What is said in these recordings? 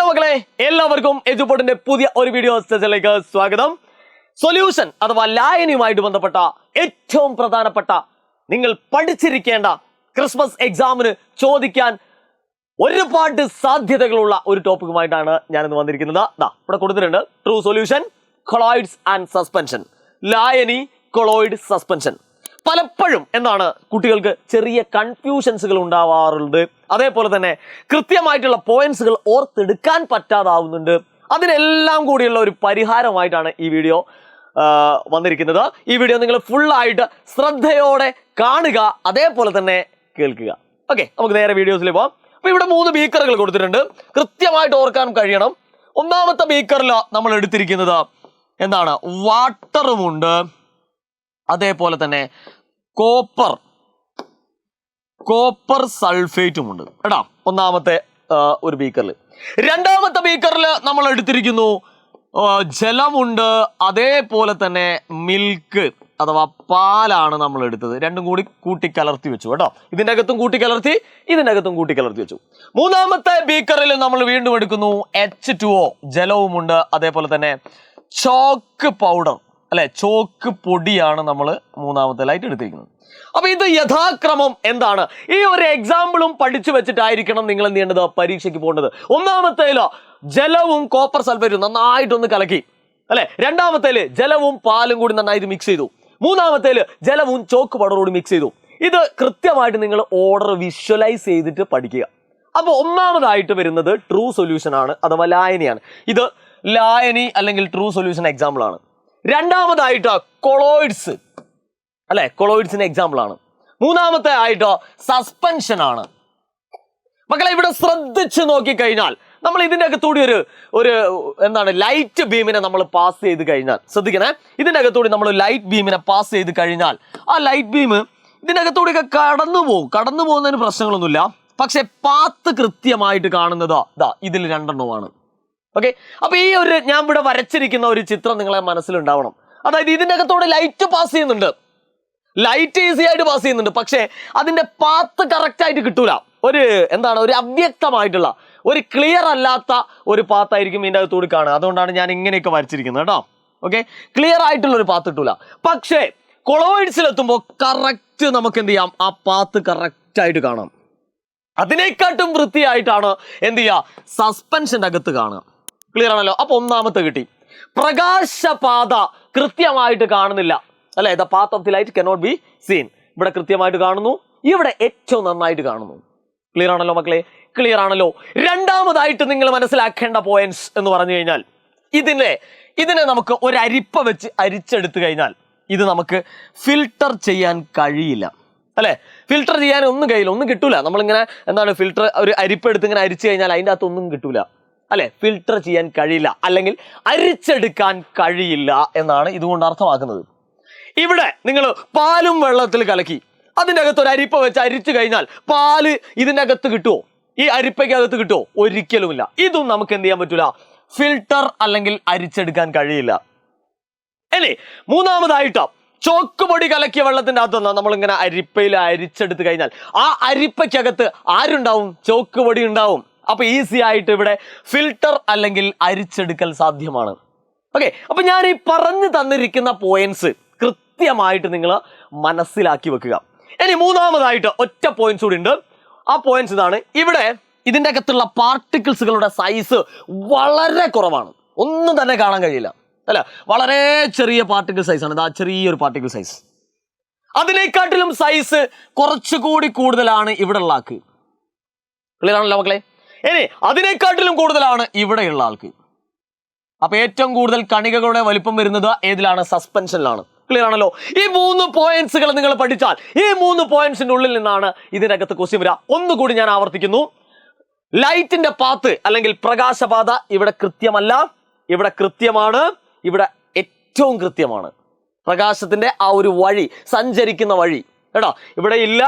മക്കളെ, എല്ലാവർക്കും എജുപോർട്ടിന്റെ പുതിയ ഒരു വീഡിയോ സെഷനിലേക്ക് സ്വാഗതം. സൊല്യൂഷൻ അഥവാ ലായനിയുമായിട്ട് ബന്ധപ്പെട്ട ഏറ്റവും പ്രധാനപ്പെട്ട നിങ്ങൾ പഠിച്ചിരിക്കേണ്ട ക്രിസ്മസ് എക്സാമിന് ചോദിക്കാൻ ഒരുപാട് സാധ്യതകളുള്ള ഒരു ടോപ്പിക്കുമായിട്ടാണ് ഞാനിന്ന് വന്നിരിക്കുന്നത്. ഇവിടെ കൊടുത്തിട്ടുണ്ട് true solution, colloids and suspension. ലായനി, കൊളോയിഡ്, സസ്പെൻഷൻ. പലപ്പോഴും എന്താണ് കുട്ടികൾക്ക് ചെറിയ കൺഫ്യൂഷൻസുകൾ ഉണ്ടാവാറുണ്ട്. അതേപോലെ തന്നെ കൃത്യമായിട്ടുള്ള പോയിന്റ്സുകൾ ഓർത്തെടുക്കാൻ പറ്റാതാവുന്നുണ്ട്. അതിനെല്ലാം കൂടിയുള്ള ഒരു പരിഹാരമായിട്ടാണ് ഈ വീഡിയോ വന്നിരിക്കുന്നത്. ഈ വീഡിയോ നിങ്ങൾ ഫുള്ളായിട്ട് ശ്രദ്ധയോടെ കാണുക, അതേപോലെ തന്നെ കേൾക്കുക. ഓക്കെ, നമുക്ക് നേരെ വീഡിയോസിൽ പോകാം. അപ്പൊ ഇവിടെ 3 ബീക്കറുകൾ കൊടുത്തിട്ടുണ്ട്. കൃത്യമായിട്ട് ഓർക്കാൻ കഴിയണം. ഒന്നാമത്തെ ബീക്കറിൽ നമ്മൾ എടുത്തിരിക്കുന്നത് എന്താണ്? വാട്ടറുമുണ്ട്, അതേപോലെ തന്നെ കോപ്പർ സൾഫേറ്റും ഉണ്ട് കേട്ടോ, ഒന്നാമത്തെ ഒരു ബീക്കറിൽ. രണ്ടാമത്തെ ബീക്കറിൽ നമ്മൾ എടുത്തിരിക്കുന്നു ജലമുണ്ട്, അതേപോലെ തന്നെ മിൽക്ക് അഥവാ പാലാണ് നമ്മൾ എടുത്തത്. രണ്ടും കൂടി കൂട്ടിക്കലർത്തി വെച്ചു കേട്ടോ. ഇതിൻ്റെ അകത്തും കൂട്ടിക്കലർത്തി, ഇതിൻ്റെ അകത്തും കൂട്ടിക്കലർത്തി വെച്ചു. മൂന്നാമത്തെ ബീക്കറിൽ നമ്മൾ വീണ്ടും എടുക്കുന്നു H2O, ജലവുമുണ്ട്, അതേപോലെ തന്നെ ചോക്ക് പൗഡർ അല്ലെ, ചോക്ക് പൊടിയാണ് നമ്മൾ മൂന്നാമത്തേലായിട്ട് എടുത്തിരിക്കുന്നത്. അപ്പൊ ഇത് യഥാക്രമം എന്താണ്? ഈ ഒരു എക്സാമ്പിളും പഠിച്ചു വെച്ചിട്ടായിരിക്കണം നിങ്ങൾ എന്ത് ചെയ്യേണ്ടത്, പരീക്ഷയ്ക്ക് പോകേണ്ടത്. ഒന്നാമത്തേലോ ജലവും കോപ്പർ സൾഫേറ്റും നന്നായിട്ടൊന്ന് കലക്കി അല്ലെ. രണ്ടാമത്തേല് ജലവും പാലും കൂടി നന്നായിട്ട് മിക്സ് ചെയ്തു. മൂന്നാമത്തേല് ജലവും ചോക്ക് പൗഡറും കൂടി മിക്സ് ചെയ്തു. ഇത് കൃത്യമായിട്ട് നിങ്ങൾ ഓർഡർ വിഷ്വലൈസ് ചെയ്തിട്ട് പഠിക്കുക. അപ്പൊ ഒന്നാമതായിട്ട് വരുന്നത് ട്രൂ സൊല്യൂഷൻ ആണ്, അഥവാ ലായനിയാണ്. ഇത് ലായനി അല്ലെങ്കിൽ ട്രൂ സൊല്യൂഷൻ എക്സാമ്പിൾ ആണ്. രണ്ടാമതായിട്ട് കൊളോയിഡ്സ് അല്ലെ, കൊളോയിഡ്സിന്റെ എക്സാമ്പിൾ ആണ്. മൂന്നാമത്തെ ആയിട്ടോ സസ്പെൻഷൻ ആണ്. മക്കളെ, ഇവിടെ ശ്രദ്ധിച്ച് നോക്കിക്കഴിഞ്ഞാൽ നമ്മൾ ഇതിന്റെ അകത്തൂടി ഒരു എന്താണ് ലൈറ്റ് ബീമിനെ നമ്മൾ പാസ് ചെയ്ത് കഴിഞ്ഞാൽ, ശ്രദ്ധിക്കണേ, ഇതിന്റെ അകത്തൂടി നമ്മൾ ലൈറ്റ് ബീമിനെ പാസ് ചെയ്ത് കഴിഞ്ഞാൽ ആ ലൈറ്റ് ബീം ഇതിന്റെ അകത്തൂടി ഒക്കെ കടന്നു പോകുന്നതിന് പ്രശ്നങ്ങളൊന്നുമില്ല. പക്ഷെ പാത്ത് കൃത്യമായിട്ട് കാണുന്നത് ഇതിൽ 2 എണ്ണമാണ്. ഓക്കെ, അപ്പൊ ഈ ഒരു ഞാൻ ഇവിടെ വരച്ചിരിക്കുന്ന ഒരു ചിത്രം നിങ്ങളെ മനസ്സിലുണ്ടാവണം. അതായത് ഇതിന്റെ അകത്തോടെ ലൈറ്റ് പാസ് ചെയ്യുന്നുണ്ട്, ലൈറ്റ് ഈസി ആയിട്ട് പാസ് ചെയ്യുന്നുണ്ട്. പക്ഷെ അതിന്റെ പാത്ത് കറക്റ്റ് ആയിട്ട് കിട്ടൂല. ഒരു അവ്യക്തമായിട്ടുള്ള, ഒരു ക്ലിയർ അല്ലാത്ത ഒരു പാത്തായിരിക്കും ഇതിന്റെ അകത്തോട് കാണുക. അതുകൊണ്ടാണ് ഞാൻ ഇങ്ങനെയൊക്കെ വരച്ചിരിക്കുന്നത് കേട്ടോ. ഓക്കെ, ക്ലിയർ ആയിട്ടുള്ള ഒരു പാത്ത് കിട്ടൂല. പക്ഷേ കൊളോയിഡ്സിൽ എത്തുമ്പോൾ കറക്റ്റ് നമുക്ക് എന്ത് ചെയ്യാം, ആ പാത്ത് കറക്റ്റ് ആയിട്ട് കാണാം. അതിനെക്കാട്ടും വൃത്തിയായിട്ടാണ് എന്ത് ചെയ്യുക, സസ്പെൻഷന്റെ അകത്ത് കാണുക. ക്ലിയർ ആണല്ലോ. അപ്പൊ ഒന്നാമത്തെ കിട്ടി. പ്രകാശപാത കൃത്യമായിട്ട് കാണുന്നില്ല അല്ലെ, the path of the light cannot be seen. ഇവിടെ കൃത്യമായിട്ട് കാണുന്നു, ഇവിടെ ഏറ്റവും നന്നായിട്ട് കാണുന്നു. ക്ലിയർ ആണല്ലോ മക്കളെ, ക്ലിയർ ആണല്ലോ. രണ്ടാമതായിട്ട് നിങ്ങൾ മനസ്സിലാക്കേണ്ട പോയിന്റ്സ് എന്ന് പറഞ്ഞു കഴിഞ്ഞാൽ, ഇതിനെ നമുക്ക് ഒരു അരിപ്പ വെച്ച് അരിച്ചെടുത്തു കഴിഞ്ഞാൽ ഇത് നമുക്ക് ഫിൽട്ടർ ചെയ്യാൻ കഴിയില്ല അല്ലെ. ഫിൽട്ടർ ചെയ്യാൻ ഒന്നും കിട്ടൂല. നമ്മളിങ്ങനെ ഫിൽട്ടർ ഒരു അരിപ്പ എടുത്ത് ഇങ്ങനെ അരിച്ചു കഴിഞ്ഞാൽ അതിൻ്റെ അകത്ത് ഒന്നും കിട്ടൂല അല്ലെ. ഫിൽട്ടർ ചെയ്യാൻ കഴിയില്ല, അല്ലെങ്കിൽ അരിച്ചെടുക്കാൻ കഴിയില്ല എന്നാണ് ഇതുകൊണ്ട് അർത്ഥമാക്കുന്നത്. ഇവിടെ നിങ്ങൾ പാലും വെള്ളത്തിൽ കലക്കി അതിൻ്റെ അകത്ത് ഒരു അരിപ്പ വെച്ച് അരിച്ചു കഴിഞ്ഞാൽ പാല് ഇതിൻ്റെ അകത്ത് കിട്ടുമോ? ഈ അരിപ്പയ്ക്കകത്ത് കിട്ടുമോ? ഒരിക്കലുമില്ല. ഇതും നമുക്ക് എന്ത് ചെയ്യാൻ പറ്റൂല, ഫിൽട്ടർ അല്ലെങ്കിൽ അരിച്ചെടുക്കാൻ കഴിയില്ല അല്ലേ. മൂന്നാമതായിട്ടോ ചോക്ക് പൊടി കലക്കിയ വെള്ളത്തിന്റെ അകത്ത് നമ്മളിങ്ങനെ അരിപ്പയിൽ അരിച്ചെടുത്ത് കഴിഞ്ഞാൽ ആ അരിപ്പയ്ക്കകത്ത് ആരുണ്ടാവും? ചോക്ക് പൊടി ഉണ്ടാവും. അപ്പൊ ഈസി ആയിട്ട് ഇവിടെ ഫിൽട്ടർ അല്ലെങ്കിൽ അരിച്ചെടുക്കൽ സാധ്യമാണ്. ഓക്കെ, അപ്പൊ ഞാൻ ഈ പറഞ്ഞു തന്നിരിക്കുന്ന പോയിന്റ്സ് കൃത്യമായിട്ട് നിങ്ങൾ മനസ്സിലാക്കി വെക്കുക. ഇനി മൂന്നാമതായിട്ട് ഒറ്റ പോയിന്റ്സ് കൂടി ഉണ്ട്. ആ പോയിന്റ്സ് ഇതാണ്. ഇവിടെ ഇതിൻ്റെ അകത്തുള്ള പാർട്ടിക്കിൾസുകളുടെ സൈസ് വളരെ കുറവാണ്, ഒന്നും തന്നെ കാണാൻ കഴിയില്ല അല്ല. വളരെ ചെറിയ പാർട്ടിക്കിൾ സൈസ് ആണ്. ചെറിയൊരു പാർട്ടിക്കിൾ സൈസ്. അതിനെക്കാട്ടിലും സൈസ് കുറച്ചുകൂടി കൂടുതലാണ് ഇവിടെ ഉള്ള ആൾക്ക്. ക്ലിയർ ആണല്ലോ മക്കളെ. ഇനി അതിനെക്കാട്ടിലും കൂടുതലാണ് ഇവിടെയുള്ള ആൾക്ക്. അപ്പൊ ഏറ്റവും കൂടുതൽ കണികകളുടെ വലിപ്പം വരുന്നത് ഏതിലാണ്? സസ്പെൻഷനിലാണ്. ക്ലിയർ ആണല്ലോ. ഈ 3 പോയിന്റ്സുകൾ നിങ്ങൾ പഠിച്ചാൽ, ഈ 3 പോയിന്റ്സിന്റെ ഉള്ളിൽ നിന്നാണ് ഇതിനകത്ത് ക്വസ്റ്റ്യൻ വരിക. ഒന്നുകൂടി ഞാൻ ആവർത്തിക്കുന്നു. ലൈറ്റിന്റെ പാത്ത് അല്ലെങ്കിൽ പ്രകാശപാത ഇവിടെ കൃത്യമല്ല, ഇവിടെ കൃത്യമാണ്, ഇവിടെ ഏറ്റവും കൃത്യമാണ്. പ്രകാശത്തിന്റെ ആ ഒരു വഴി, സഞ്ചരിക്കുന്ന വഴി കേട്ടോ, ഇവിടെ ഇല്ല,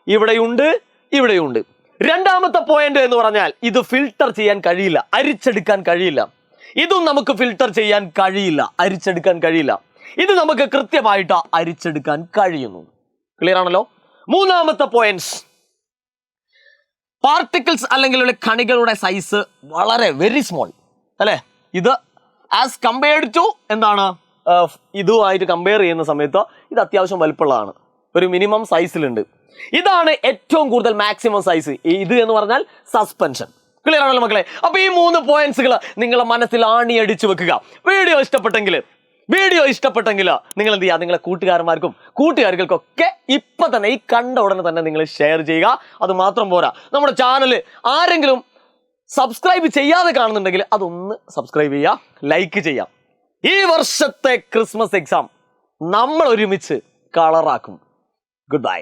ഇവിടെയുണ്ട്, ഇവിടെയുണ്ട്. രണ്ടാമത്തെ പോയിന്റ് എന്ന് പറഞ്ഞാൽ ഇത് ഫിൽട്ടർ ചെയ്യാൻ കഴിയില്ല, അരിച്ചെടുക്കാൻ കഴിയില്ല. ഇതും നമുക്ക് ഫിൽട്ടർ ചെയ്യാൻ കഴിയില്ല, അരിച്ചെടുക്കാൻ കഴിയില്ല. ഇത് നമുക്ക് കൃത്യമായിട്ട് അരിച്ചെടുക്കാൻ കഴിയുന്നു. ക്ലിയർ ആണല്ലോ. മൂന്നാമത്തെ പോയിന്റ്സ്, പാർട്ടിക്കിൾസ് അല്ലെങ്കിൽ കണികളുടെ സൈസ് വളരെ വെരി സ്മോൾ അല്ലേ. ഇത് ആസ് കമ്പയർഡ് ടു എന്താണ് ഇതുമായിട്ട് കമ്പയർ ചെയ്യുന്ന സമയത്ത് ഇത് അത്യാവശ്യം വലുപ്പമുള്ളതാണ്, ഒരു മിനിമം സൈസിലുണ്ട്. ഇതാണ് ഏറ്റവും കൂടുതൽ മാക്സിമം സൈസ്. ഇത് എന്ന് പറഞ്ഞാൽ സസ്പെൻഷൻ. ക്ലിയർ ആണല്ലോ മക്കളെ. അപ്പൊ ഈ 3 പോയിന്റ്സുകൾ നിങ്ങളെ മനസ്സിൽ ആണിയടിച്ചു വെക്കുക. വീഡിയോ ഇഷ്ടപ്പെട്ടെങ്കിൽ നിങ്ങൾ എന്ത് ചെയ്യുക, നിങ്ങളെ കൂട്ടുകാർക്കൊക്കെ ഇപ്പൊ തന്നെ ഈ കണ്ട ഉടനെ തന്നെ നിങ്ങൾ ഷെയർ ചെയ്യുക. അത് മാത്രം പോരാ, നമ്മുടെ ചാനൽ ആരെങ്കിലും സബ്സ്ക്രൈബ് ചെയ്യാതെ കാണുന്നുണ്ടെങ്കിൽ അതൊന്ന് സബ്സ്ക്രൈബ് ചെയ്യുക, ലൈക്ക് ചെയ്യാം. ഈ വർഷത്തെ ക്രിസ്മസ് എക്സാം നമ്മൾ ഒരുമിച്ച് കളറാക്കും. Good bye.